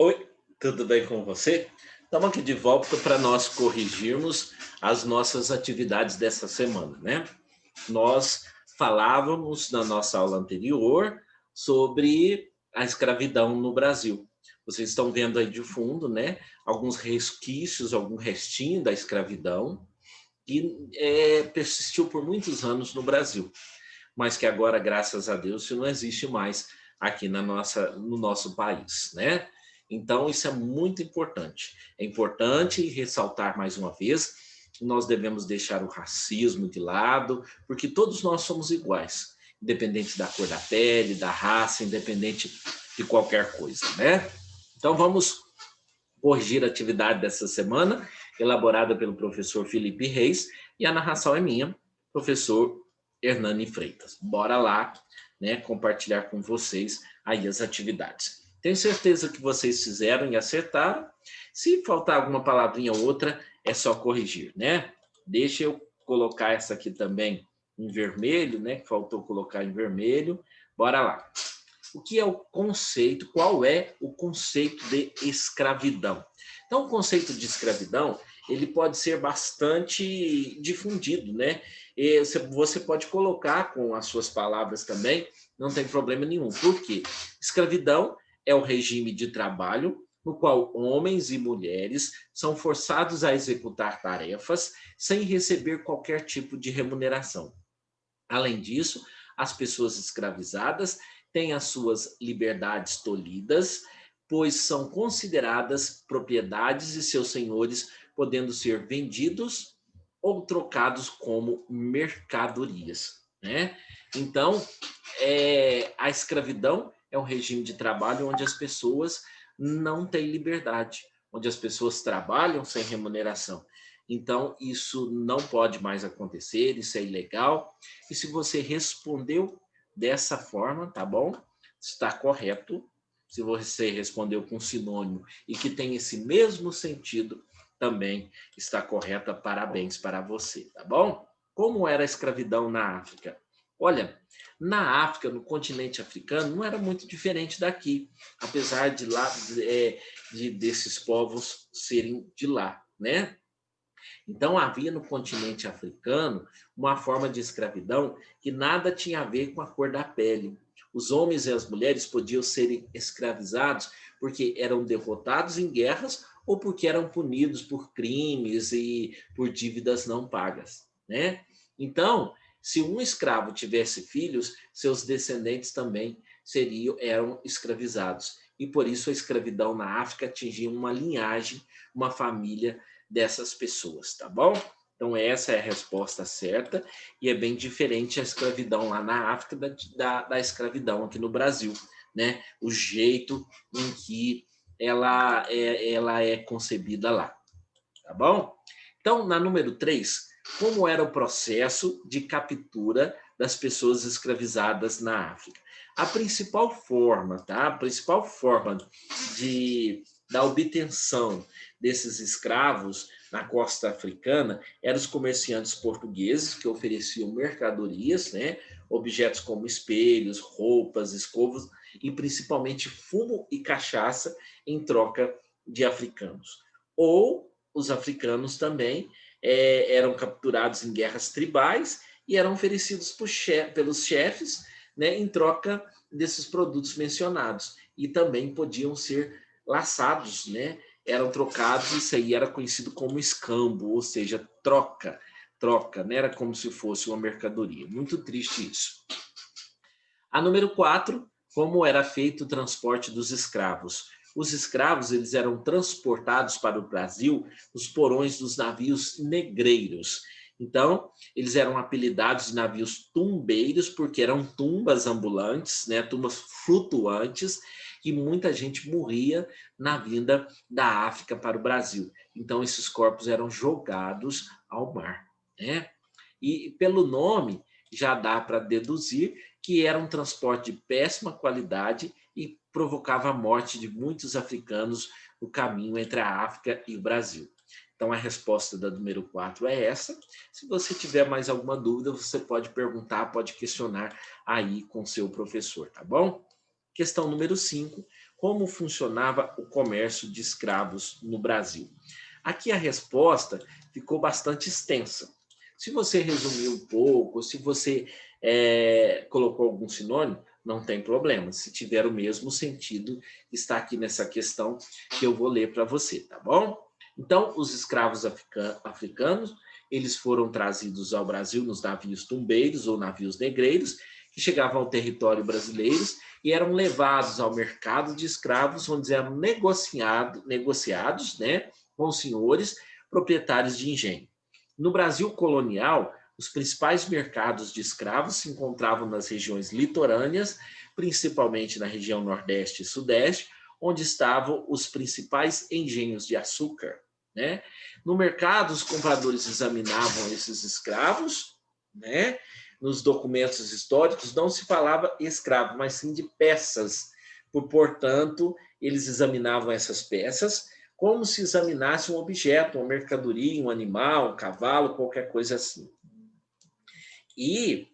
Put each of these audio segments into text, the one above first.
Oi, tudo bem com você? Estamos aqui de volta para nós corrigirmos as nossas atividades dessa semana, né? Nós falávamos na nossa aula anterior sobre a escravidão no Brasil. Vocês estão vendo aí de fundo, né? Alguns resquícios, algum restinho da escravidão que persistiu por muitos anos no Brasil, mas que agora, graças a Deus, isso não existe mais aqui no nosso país, né? Então, isso é muito importante. É importante ressaltar mais uma vez que nós devemos deixar o racismo de lado, porque todos nós somos iguais, independente da cor da pele, da raça, independente de qualquer coisa, né? Então, vamos corrigir a atividade dessa semana, elaborada pelo professor Felipe Reis, e a narração é minha, professor Hernani Freitas. Bora lá, né, compartilhar com vocês aí as atividades. Tenho certeza que vocês fizeram e acertaram. Se faltar alguma palavrinha ou outra, é só corrigir, né? Deixa eu colocar essa aqui também em vermelho, né? Que faltou colocar em vermelho. Bora lá. O que é o conceito? Qual é o conceito de escravidão? Então, o conceito de escravidão, ele pode ser bastante difundido, né? E você pode colocar com as suas palavras também, não tem problema nenhum. Por quê? Escravidão é o regime de trabalho no qual homens e mulheres são forçados a executar tarefas sem receber qualquer tipo de remuneração. Além disso, as pessoas escravizadas têm as suas liberdades tolhidas, pois são consideradas propriedades de seus senhores, podendo ser vendidos ou trocados como mercadorias, né? Então, a escravidão é um regime de trabalho onde as pessoas não têm liberdade, onde as pessoas trabalham sem remuneração. Então, isso não pode mais acontecer, isso é ilegal. E se você respondeu dessa forma, tá bom? Está correto. Se você respondeu com sinônimo e que tem esse mesmo sentido, também está correta. Parabéns para você, tá bom? Como era a escravidão na África? Olha, na África, no continente africano, não era muito diferente daqui, apesar de lá desses povos serem de lá, né? Então, havia no continente africano uma forma de escravidão que nada tinha a ver com a cor da pele. Os homens e as mulheres podiam ser escravizados porque eram derrotados em guerras ou porque eram punidos por crimes e por dívidas não pagas, né? Então, se um escravo tivesse filhos, seus descendentes também eram escravizados. E por isso a escravidão na África atingia uma linhagem, uma família dessas pessoas, tá bom? Então, essa é a resposta certa, e é bem diferente a escravidão lá na África da escravidão aqui no Brasil, né? O jeito em que ela é concebida lá, tá bom? Então, na número 3, como era o processo de captura das pessoas escravizadas na África? A principal forma, tá? A principal forma da obtenção desses escravos na costa africana eram os comerciantes portugueses que ofereciam mercadorias, né? Objetos como espelhos, roupas, escovas e principalmente fumo e cachaça em troca de africanos. Ou os africanos também eram capturados em guerras tribais e eram oferecidos pelos chefes, né, em troca desses produtos mencionados. E também podiam ser laçados, né, eram trocados, isso aí era conhecido como escambo, ou seja, troca, né, era como se fosse uma mercadoria. Muito triste isso. A número 4, como era feito o transporte dos escravos? Os escravos eles eram transportados para o Brasil nos porões dos navios negreiros. Então, eles eram apelidados de navios tumbeiros, porque eram tumbas ambulantes, né, tumbas flutuantes, e muita gente morria na vinda da África para o Brasil. Então, esses corpos eram jogados ao mar, né? E pelo nome, já dá para deduzir que era um transporte de péssima qualidade e provocava a morte de muitos africanos no caminho entre a África e o Brasil. Então, a resposta da número 4 é essa. Se você tiver mais alguma dúvida, você pode perguntar, pode questionar aí com seu professor, tá bom? Questão número 5, como funcionava o comércio de escravos no Brasil? Aqui a resposta ficou bastante extensa. Se você resumiu um pouco, se você colocou algum sinônimo, não tem problema. Se tiver o mesmo sentido, está aqui nessa questão que eu vou ler para você, tá bom? Então, os escravos africanos, eles foram trazidos ao Brasil nos navios tumbeiros ou navios negreiros, que chegavam ao território brasileiro e eram levados ao mercado de escravos, onde eram negociados, né, com os senhores proprietários de engenho. No Brasil colonial, os principais mercados de escravos se encontravam nas regiões litorâneas, principalmente na região Nordeste e Sudeste, onde estavam os principais engenhos de açúcar, né? No mercado, os compradores examinavam esses escravos, né? Nos documentos históricos não se falava escravo, mas sim de peças. Portanto, eles examinavam essas peças como se examinasse um objeto, uma mercadoria, um animal, um cavalo, qualquer coisa assim. E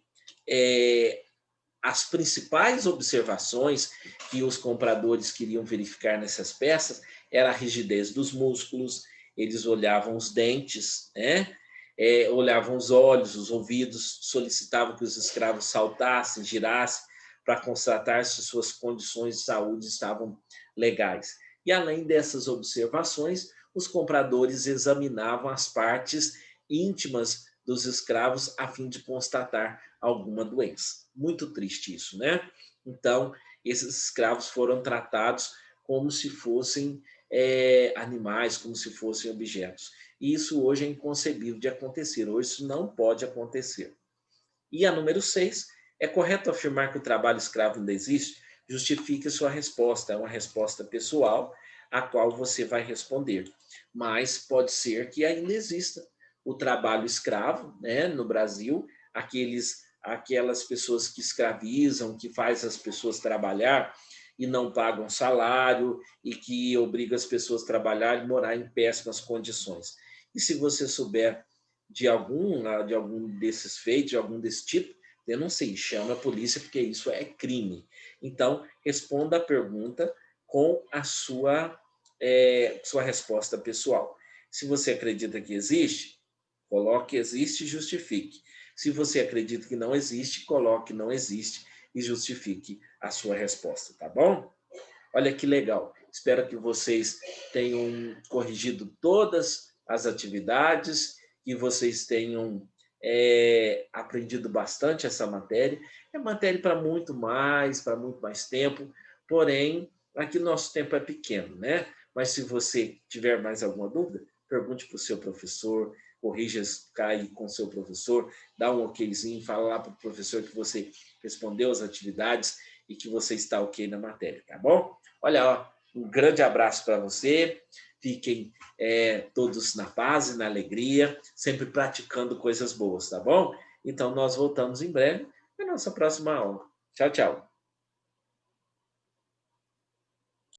as principais observações que os compradores queriam verificar nessas peças era a rigidez dos músculos, eles olhavam os dentes, né? Olhavam os olhos, os ouvidos, solicitavam que os escravos saltassem, girassem, para constatar se suas condições de saúde estavam legais. E além dessas observações, os compradores examinavam as partes íntimas dos escravos a fim de constatar alguma doença. Muito triste isso, né? Então, esses escravos foram tratados como se fossem animais, como se fossem objetos. E isso hoje é inconcebível de acontecer. Hoje isso não pode acontecer. E a número 6, é correto afirmar que o trabalho escravo ainda existe? Justifique a sua resposta. É uma resposta pessoal, a qual você vai responder. Mas pode ser que ainda exista o trabalho escravo, né, no Brasil, aquelas pessoas que escravizam, que faz as pessoas trabalhar e não pagam salário e que obriga as pessoas a trabalhar e morar em péssimas condições. E se você souber de algum desses feitos, de algum desse tipo, denuncie, chame a polícia, porque isso é crime. Então, responda a pergunta com a sua resposta pessoal. Se você acredita que existe, coloque existe e justifique. Se você acredita que não existe, coloque não existe e justifique a sua resposta, tá bom? Olha que legal. Espero que vocês tenham corrigido todas as atividades, que vocês tenham aprendido bastante essa matéria. É matéria para muito mais tempo, porém, aqui nosso tempo é pequeno, né? Mas se você tiver mais alguma dúvida, pergunte para o seu professor, corrija aí com o seu professor, dá um okzinho, fala lá para o professor que você respondeu as atividades e que você está ok na matéria, tá bom? Olha, ó, um grande abraço para você, fiquem todos na paz e na alegria, sempre praticando coisas boas, tá bom? Então, nós voltamos em breve na nossa próxima aula. Tchau, tchau.